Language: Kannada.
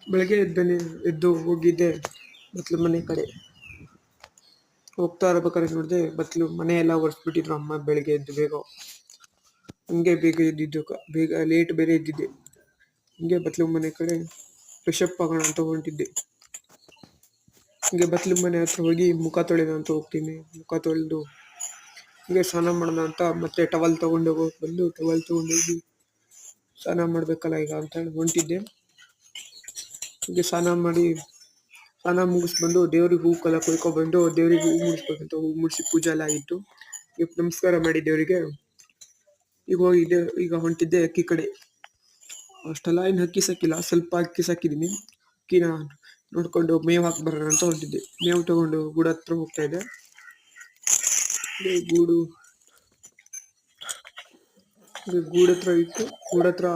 ಬೆಳಗ್ಗೆ ಎದ್ದು ಹೋಗಿದ್ದೆ ಬತ್ಲು ಮನೆ ಕಡೆ. ಹೋಗ್ತಾ ಇರ್ಬೇಕಾದ್ರೆ ನೋಡಿದೆ ಬತ್ಲು ಮನೆ ಎಲ್ಲ ಒರೆಸ್ಬಿಟ್ಟಿದ್ರು ಅಮ್ಮ ಬೆಳಗ್ಗೆ ಎದ್ದು ಬೇಗ. ಹಂಗೆ ಬೇಗ ಎದ್ದಿದ್ದು ಬೇಗ ಲೇಟ್ ಬೇರೆ ಎದ್ದಿದ್ದೆ. ಹಿಂಗೆ ಬತ್ಲು ಮನೆ ಕಡೆ ಫ್ರೆಶ್ ಅಪ್ ಆಗೋಣ ಅಂತ ಹೊಂಟಿದ್ದೆ. ಹಿಂಗೆ ಬತ್ಲು ಮನೆ ಹತ್ರ ಹೋಗಿ ಮುಖ ತೊಳೆದ ಅಂತ ಹೋಗ್ತೀನಿ. ಮುಖ ತೊಳೆದು ಹಿಂಗೆ ಸ್ನಾನ ಮಾಡೋಣ ಅಂತ ಮತ್ತೆ ಟವಲ್ ತಗೊಂಡೋಗಿ ಸ್ನಾನ ಮಾಡ್ಬೇಕಲ್ಲ ಈಗ ಅಂತ ಹೇಳಿ ಹೊಂಟಿದ್ದೆ. ಹೀಗೆ ಸ್ನಾನ ಮುಗಿಸ್ಬಂದು ದೇವ್ರಿಗೆ ಹೂ ಕಲ್ಲ ಕೊಯ್ಕೊಬಂದು ದೇವ್ರಿಗೆ ಹೂ ಮುಡಿಸ್ಬೇಕಂತ ಹೂ ಮುಡಿಸಿ ಪೂಜೆ ಎಲ್ಲ ಆಗಿತ್ತು. ಈಗ ನಮಸ್ಕಾರ ಮಾಡಿ ದೇವರಿಗೆ ಈಗ ಹೊಂಟಿದ್ದೆ ಅಕ್ಕಿ ಕಡೆ. ಅಷ್ಟೆಲ್ಲ ಏನು ಅಕ್ಕಿ ಸಾಕಿಲ್ಲ, ಸ್ವಲ್ಪ ಅಕ್ಕಿ ಸಾಕಿದ್ದೀನಿ. ಅಕ್ಕಿನ ನೋಡ್ಕೊಂಡು ಮೇವು ಹಾಕಿ ಬರೋಣ ಅಂತ ಹೊಂಟಿದ್ದೆ. ಮೇವು ತಗೊಂಡು ಗೂಡು ಹತ್ರ ಹೋಗ್ತಾ ಇದ್ದೆ. ಗೂಡು ಹತ್ರ ಇತ್ತು. ಗೂಡು ಹತ್ರ